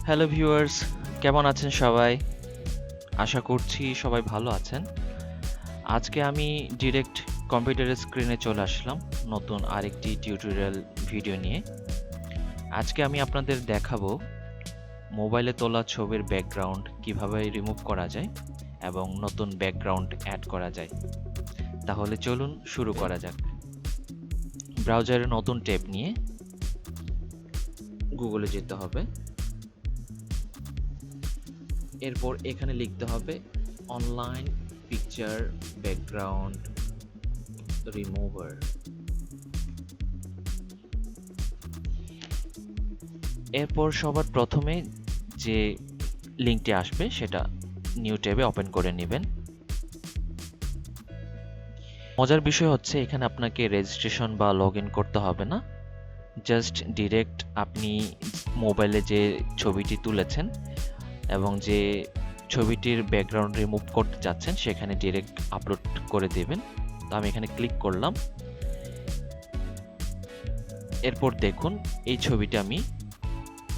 Hello viewers, কেমন আছেন সবাই? আশা করছি সবাই ভালো আছেন। আজকে আমি ডিরেক্ট কম্পিউটারের স্ক্রিনে চলে আসলাম নতুন আরেকটি টিউটোরিয়াল ভিডিও নিয়ে। আজকে আমি আপনাদের দেখাবো মোবাইলে তোলা ছবির ব্যাকগ্রাউন্ড কিভাবে রিমুভ করা যায় এবং নতুন ব্যাকগ্রাউন্ড অ্যাড করা যায়। তাহলে চলুন শুরু করা যাক। ব্রাউজারে নতুন ট্যাব নিয়ে গুগলে যেতে হবে। এরপর এখানে লিখতে হবে অনলাইন পিকচার ব্যাকগ্রাউন্ড রিমুভার। এরপর সবার প্রথমে যে লিঙ্কটি আসবে সেটা নিউ ট্যাবে ওপেন করে নেবেন। মজার বিষয় হচ্ছে এখানে আপনাকে রেজিস্ট্রেশন বা লগ ইন করতে হবে না, জাস্ট ডিরেক্ট আপনি মোবাইলে যে ছবিটি তুলেছেন এবং যে ছবিটির ব্যাকগ্রাউন্ড রিমুভ করতে চাচ্ছেন সেখানে ডিরেক্ট আপলোড করে দেবেন। তো আমি এখানে ক্লিক করলাম। এরপর দেখুন এই ছবিটা আমি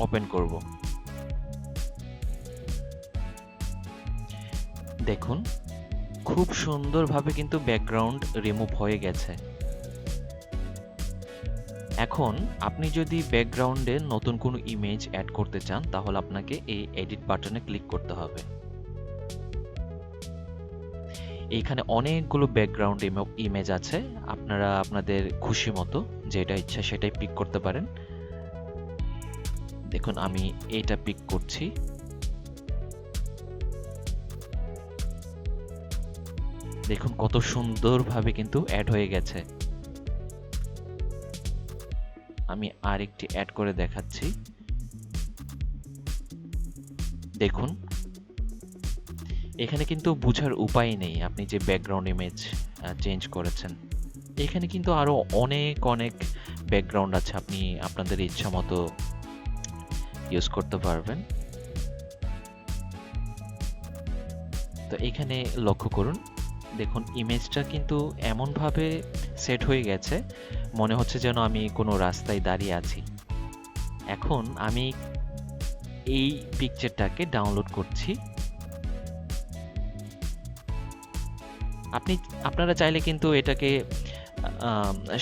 ওপেন করব। দেখুন খুব সুন্দরভাবে কিন্তু ব্যাকগ্রাউন্ড রিমুভ হয়ে গেছে। এখন আপনি যদি ব্যাকগ্রাউন্ডে নতুন কোনো ইমেজ অ্যাড করতে চান তাহলে আপনাকে এই এডিট বাটনে ক্লিক করতে হবে। এইখানে অনেকগুলো ব্যাকগ্রাউন্ড ইমেজ আছে, আপনারা আপনাদের খুশি মতো যেটা ইচ্ছা সেটাই পিক করতে পারেন। দেখুন আমি এইটা পিক করছি। দেখুন কত সুন্দরভাবে কিন্তু অ্যাড হয়ে গেছে। আমি আরেকটি অ্যাড করে দেখাচ্ছি। দেখুন এখানে কিন্তু বোঝার উপায় নেই আপনি যে ব্যাকগ্রাউন্ড ইমেজ চেঞ্জ করেছেন। এখানে কিন্তু আরো অনেক অনেক ব্যাকগ্রাউন্ড আছে, আপনি আপনাদের ইচ্ছা মতো ইউজ করতে পারবেন। তো এখানে লক্ষ্য করুন, দেখুন ইমেজটা কিন্তু এমনভাবে সেট হয়ে গেছে মনে হচ্ছে যেন আমি কোনো রাস্তায় দাঁড়িয়ে আছি। এখন আমি এই পিকচারটাকে ডাউনলোড করছি। আপনারা চাইলে কিন্তু এটাকে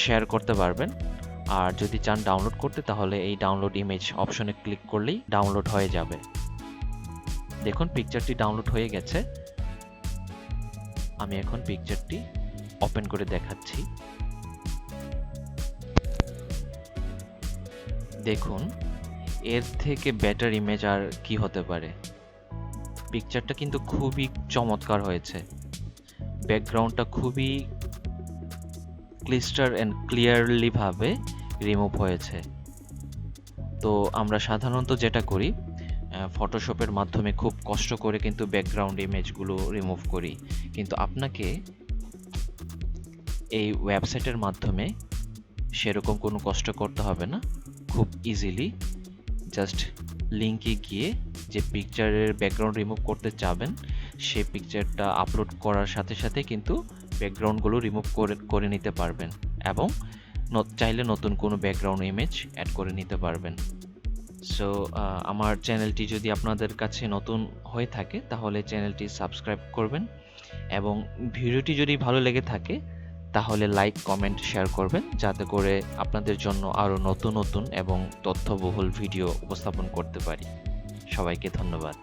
শেয়ার করতে পারবেন, আর যদি চান ডাউনলোড করতে তাহলে এই ডাউনলোড ইমেজ অপশনে ক্লিক করলেই ডাউনলোড হয়ে যাবে। দেখুন পিকচারটি ডাউনলোড হয়ে গেছে। আমি এখন পিকচারটি ওপেন করে দেখাচ্ছি। দেখুন এর থেকে বেটার ইমেজ আর কি হতে পারে। পিকচারটা কিন্তু খুবই চমৎকার হয়েছে, ব্যাকগ্রাউন্ডটা খুবই ক্লিস্টার অ্যান্ড ক্লিয়ারলি ভাবে রিমুভ হয়েছে। তো আমরা সাধারণত যেটা করি ফটোশপের মাধ্যমে খুব কষ্ট করে কিন্তু ব্যাকগ্রাউন্ড ইমেজগুলো রিমুভ করি, কিন্তু আপনাকে এই ওয়েবসাইটের মাধ্যমে সেরকম কোনো কষ্ট করতে হবে না। খুব ইজিলি জাস্ট লিঙ্কে গিয়ে যে পিকচারের ব্যাকগ্রাউন্ড রিমুভ করতে চাবেন সেই পিকচারটা আপলোড করার সাথে সাথে কিন্তু ব্যাকগ্রাউন্ডগুলো রিমুভ করে নিতে পারবেন এবং চাইলে নতুন কোনো ব্যাকগ্রাউন্ড ইমেজ অ্যাড করে নিতে পারবেন। সো আমার চ্যানেলটি যদি আপনাদের কাছে নতুন হয়ে থাকে তাহলে চ্যানেলটি সাবস্ক্রাইব করবেন এবং ভিডিওটি যদি ভালো লেগে থাকে তাহলে লাইক কমেন্ট শেয়ার করবেন, যাতে করে আপনাদের জন্য আরও নতুন নতুন এবং তথ্যবহুল ভিডিও উপস্থাপন করতে পারি। সবাইকে ধন্যবাদ।